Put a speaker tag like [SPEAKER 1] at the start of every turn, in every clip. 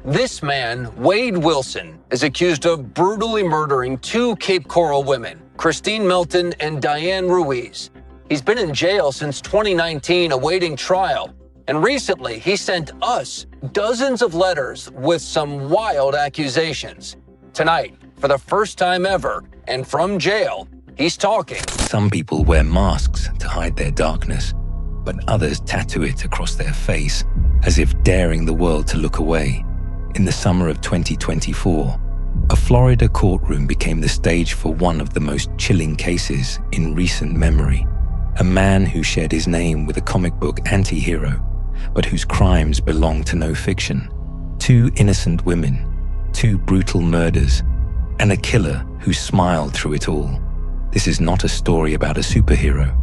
[SPEAKER 1] This man, Wade Wilson, is accused of brutally murdering two Cape Coral women, Christine Melton and Diane Ruiz. He's been in jail since 2019 awaiting trial, and recently he sent us dozens of letters with some wild accusations. Tonight, for the first time ever, and from jail, he's talking.
[SPEAKER 2] Some people wear masks to hide their darkness, but others tattoo it across their face as if daring the world to look away. In the summer of 2024, a Florida courtroom became the stage for one of the most chilling cases in recent memory. A man who shared his name with a comic book anti-hero, but whose crimes belonged to no fiction. Two innocent women, two brutal murders, and a killer who smiled through it all. This is not a story about a superhero.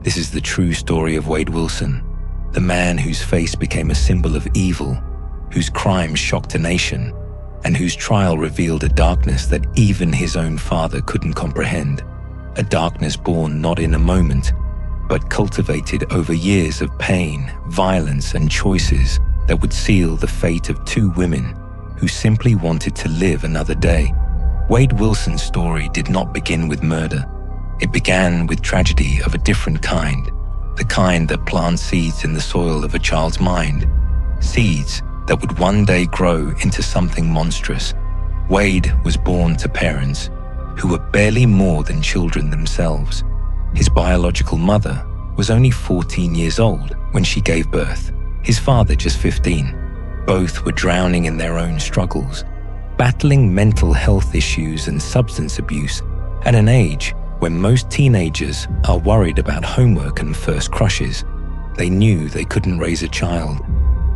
[SPEAKER 2] This is the true story of Wade Wilson, the man whose face became a symbol of evil, whose crimes shocked a nation, and whose trial revealed a darkness that even his own father couldn't comprehend. A darkness born not in a moment, but cultivated over years of pain, violence, and choices that would seal the fate of two women who simply wanted to live another day. Wade Wilson's story did not begin with murder. It began with tragedy of a different kind, the kind that plants seeds in the soil of a child's mind, seeds that would one day grow into something monstrous. Wade was born to parents who were barely more than children themselves. His biological mother was only 14 years old when she gave birth, his father just 15. Both were drowning in their own struggles, battling mental health issues and substance abuse at an age when most teenagers are worried about homework and first crushes. They knew they couldn't raise a child.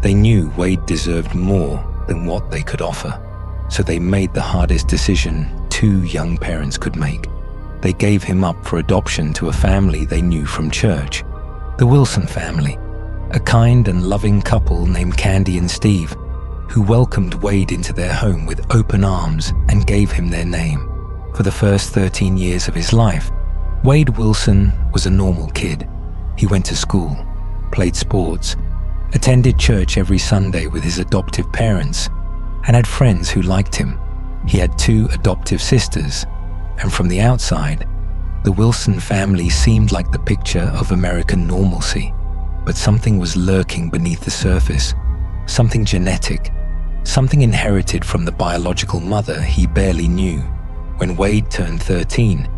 [SPEAKER 2] They knew Wade deserved more than what they could offer. So they made the hardest decision two young parents could make. They gave him up for adoption to a family they knew from church, the Wilson family, a kind and loving couple named Candy and Steve, who welcomed Wade into their home with open arms and gave him their name. For the first 13 years of his life, Wade Wilson was a normal kid. He went to school, played sports, attended church every Sunday with his adoptive parents, and had friends who liked him. He had two adoptive sisters, and from the outside, the Wilson family seemed like the picture of American normalcy. But something was lurking beneath the surface, something genetic, something inherited from the biological mother he barely knew. When Wade turned 13,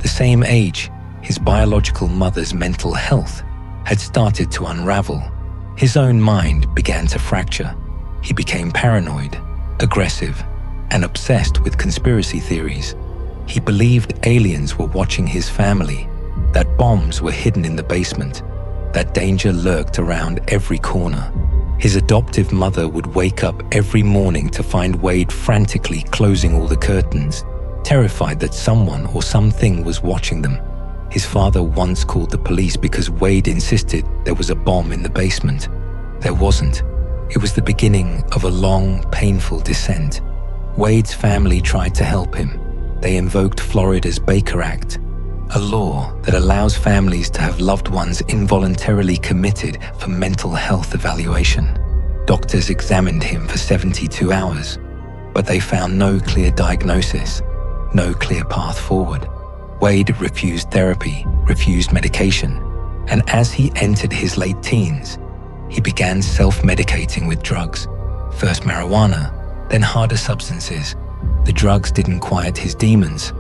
[SPEAKER 2] the same age his biological mother's mental health had started to unravel. His own mind began to fracture. He became paranoid, aggressive, and obsessed with conspiracy theories. He believed aliens were watching his family, that bombs were hidden in the basement, that danger lurked around every corner. His adoptive mother would wake up every morning to find Wade frantically closing all the curtains, terrified that someone or something was watching them. His father once called the police because Wade insisted there was a bomb in the basement. There wasn't. It was the beginning of a long, painful descent. Wade's family tried to help him. They invoked Florida's Baker Act, a law that allows families to have loved ones involuntarily committed for mental health evaluation. Doctors examined him for 72 hours, but they found no clear diagnosis, no clear path forward. Wade refused therapy, refused medication, and as he entered his late teens, he began self-medicating with drugs. First marijuana, then harder substances. The drugs didn't quiet his demons,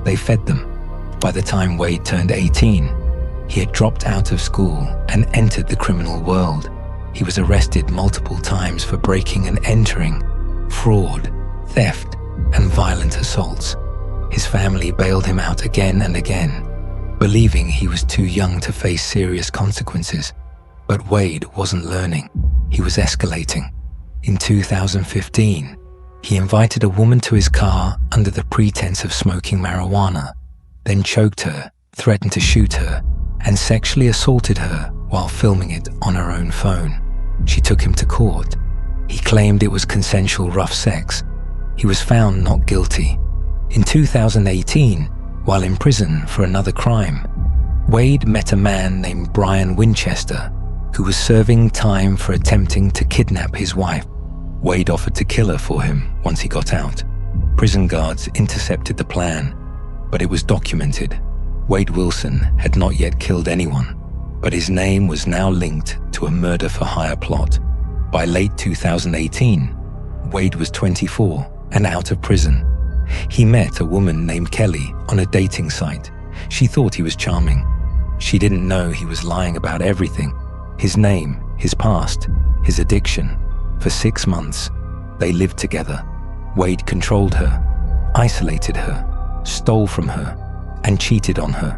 [SPEAKER 2] they fed them. By the time Wade turned 18, he had dropped out of school and entered the criminal world. He was arrested multiple times for breaking and entering, fraud, theft, and violent assaults. His family bailed him out again and again, believing he was too young to face serious consequences. But Wade wasn't learning. He was escalating. In 2015, he invited a woman to his car under the pretense of smoking marijuana, then choked her, threatened to shoot her, and sexually assaulted her while filming it on her own phone. She took him to court. He claimed it was consensual rough sex. He was found not guilty. In 2018, while in prison for another crime, Wade met a man named Brian Winchester, who was serving time for attempting to kidnap his wife. Wade offered to kill her for him once he got out. Prison guards intercepted the plan, but it was documented. Wade Wilson had not yet killed anyone, but his name was now linked to a murder-for-hire plot. By late 2018, Wade was 24 and out of prison. He met a woman named Kelly on a dating site. She thought he was charming. She didn't know he was lying about everything: his name, his past, his addiction. For 6 months, they lived together. Wade controlled her, isolated her, stole from her, and cheated on her.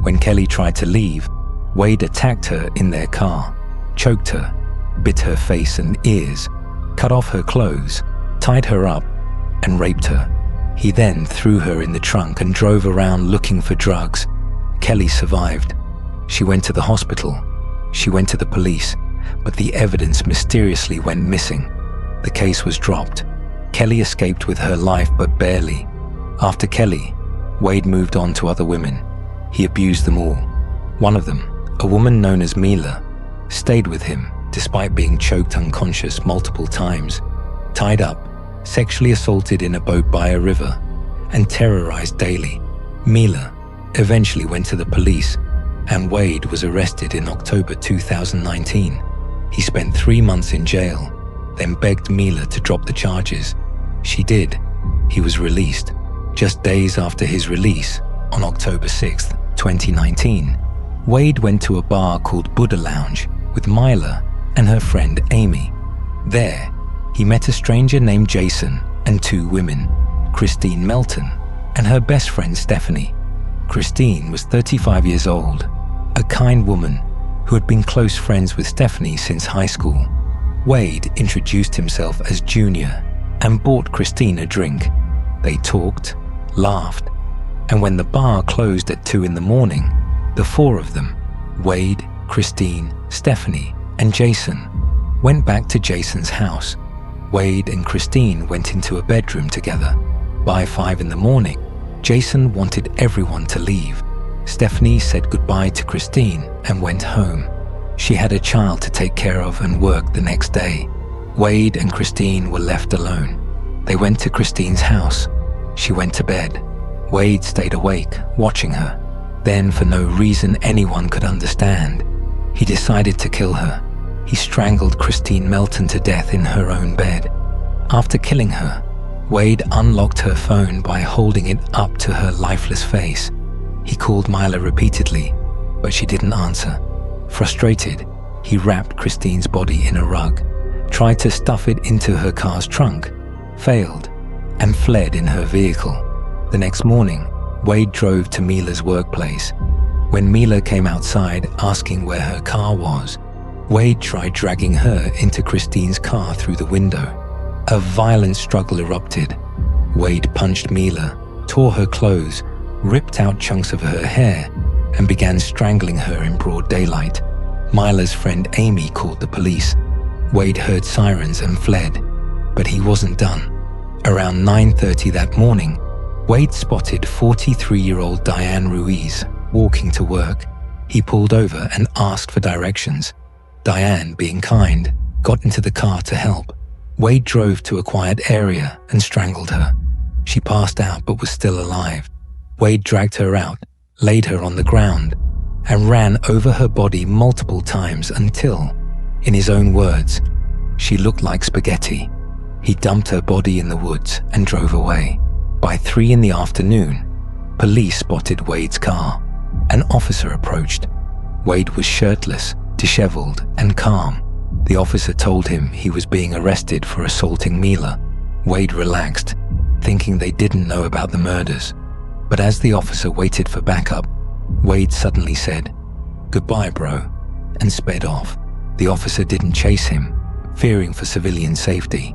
[SPEAKER 2] When Kelly tried to leave, Wade attacked her in their car, choked her, bit her face and ears, cut off her clothes, tied her up, and raped her. He then threw her in the trunk and drove around looking for drugs. Kelly survived. She went to the hospital. She went to the police, but the evidence mysteriously went missing. The case was dropped. Kelly escaped with her life, but barely. After Kelly, Wade moved on to other women. He abused them all. One of them, a woman known as Mila, stayed with him despite being choked unconscious multiple times, tied up, sexually assaulted in a boat by a river, and terrorized daily. Mila eventually went to the police, and Wade was arrested in October 2019. He spent 3 months in jail, then begged Mila to drop the charges. She did. He was released. Just days after his release, on October 6, 2019, Wade went to a bar called Buddha Lounge with Mila and her friend Amy. There, he met a stranger named Jason and 2 women, Christine Melton and her best friend Stephanie. Christine was 35 years old, a kind woman who had been close friends with Stephanie since high school. Wade introduced himself as Junior and bought Christine a drink. They talked, laughed, and when the bar closed at 2 in the morning, the 4 of them, Wade, Christine, Stephanie, and Jason, went back to Jason's house. Wade and Christine went into a bedroom together. By 5 in the morning, Jason wanted everyone to leave. Stephanie said goodbye to Christine and went home. She had a child to take care of and work the next day. Wade and Christine were left alone. They went to Christine's house. She went to bed. Wade stayed awake, watching her. Then, for no reason anyone could understand, he decided to kill her. He strangled Christine Melton to death in her own bed. After killing her, Wade unlocked her phone by holding it up to her lifeless face. He called Mila repeatedly, but she didn't answer. Frustrated, he wrapped Christine's body in a rug, tried to stuff it into her car's trunk, failed, and fled in her vehicle. The next morning, Wade drove to Mila's workplace. When Mila came outside asking where her car was, Wade tried dragging her into Christine's car through the window. A violent struggle erupted. Wade punched Mila, tore her clothes, ripped out chunks of her hair, and began strangling her in broad daylight. Mila's friend Amy called the police. Wade heard sirens and fled, but he wasn't done. Around 9:30 that morning, Wade spotted 43-year-old Diane Ruiz walking to work. He pulled over and asked for directions. Diane, being kind, got into the car to help. Wade drove to a quiet area and strangled her. She passed out but was still alive. Wade dragged her out, laid her on the ground, and ran over her body multiple times until, in his own words, she looked like spaghetti. He dumped her body in the woods and drove away. By 3 in the afternoon, police spotted Wade's car. An officer approached. Wade was shirtless, disheveled, and calm. The officer told him he was being arrested for assaulting Mila. Wade relaxed, thinking they didn't know about the murders. But as the officer waited for backup, Wade suddenly said, "Goodbye, bro," and sped off. The officer didn't chase him, fearing for civilian safety.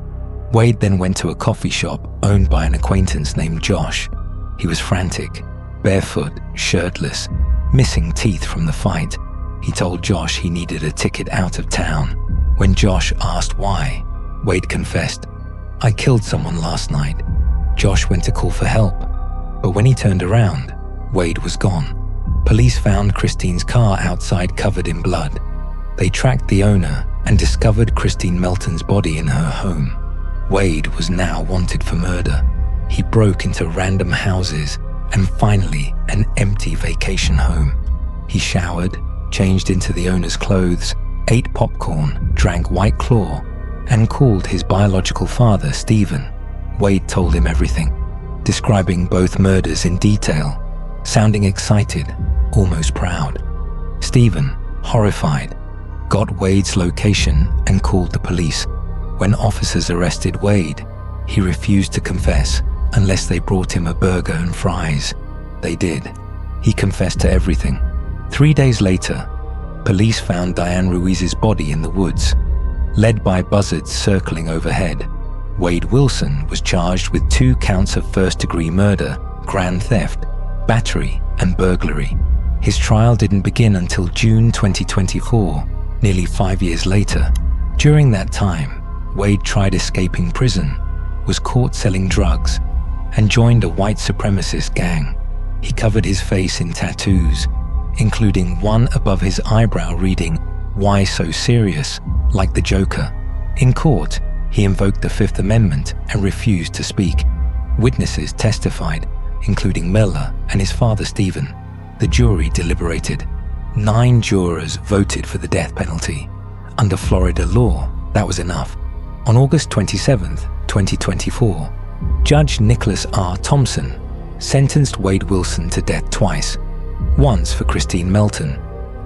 [SPEAKER 2] Wade then went to a coffee shop owned by an acquaintance named Josh. He was frantic, barefoot, shirtless, missing teeth from the fight. He told Josh he needed a ticket out of town. When Josh asked why, Wade confessed, "I killed someone last night." Josh went to call for help, but when he turned around, Wade was gone. Police found Christine's car outside covered in blood. They tracked the owner and discovered Christine Melton's body in her home. Wade was now wanted for murder. He broke into random houses and finally an empty vacation home. He showered, changed into the owner's clothes, ate popcorn, drank White Claw, and called his biological father Stephen. Wade told him everything, describing both murders in detail, sounding excited, almost proud. Stephen, horrified, got Wade's location and called the police. When officers arrested Wade, he refused to confess unless they brought him a burger and fries. They did. He confessed to everything. 3 days later, police found Diane Ruiz's body in the woods. Led by buzzards circling overhead, Wade Wilson was charged with 2 counts of first-degree murder, grand theft, battery, and burglary. His trial didn't begin until June 2024, nearly 5 years later. During that time, Wade tried escaping prison, was caught selling drugs, and joined a white supremacist gang. He covered his face in tattoos, including one above his eyebrow reading, "Why so serious?" like the Joker. In court, he invoked the Fifth Amendment and refused to speak. Witnesses testified, including Miller and his father Stephen. The jury deliberated. 9 jurors voted for the death penalty. Under Florida law, that was enough. On August 27, 2024, Judge Nicholas R. Thompson sentenced Wade Wilson to death twice, once for Christine Melton,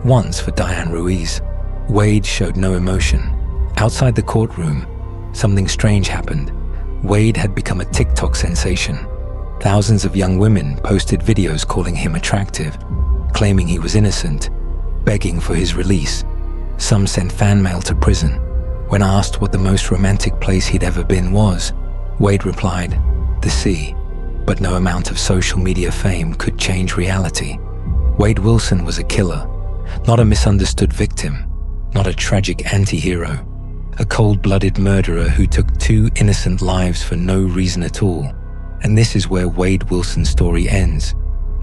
[SPEAKER 2] once for Diane Ruiz. Wade showed no emotion. Outside the courtroom, something strange happened. Wade had become a TikTok sensation. Thousands of young women posted videos calling him attractive, claiming he was innocent, begging for his release. Some sent fan mail to prison. When asked what the most romantic place he'd ever been was, Wade replied, "The sea." But no amount of social media fame could change reality. Wade Wilson was a killer, not a misunderstood victim, not a tragic anti-hero, a cold-blooded murderer who took 2 innocent lives for no reason at all. And this is where Wade Wilson's story ends,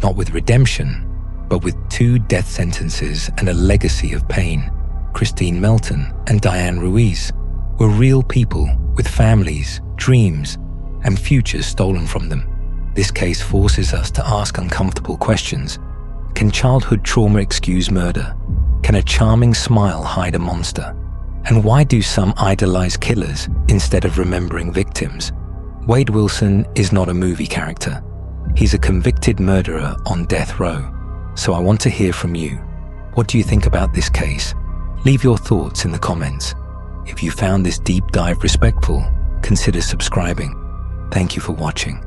[SPEAKER 2] not with redemption, but with 2 death sentences and a legacy of pain. Christine Melton and Diane Ruiz were real people with families, dreams, and futures stolen from them. This case forces us to ask uncomfortable questions. Can childhood trauma excuse murder? Can a charming smile hide a monster? And why do some idolize killers instead of remembering victims? Wade Wilson is not a movie character. He's a convicted murderer on death row. So I want to hear from you. What do you think about this case? Leave your thoughts in the comments. If you found this deep dive respectful, consider subscribing. Thank you for watching.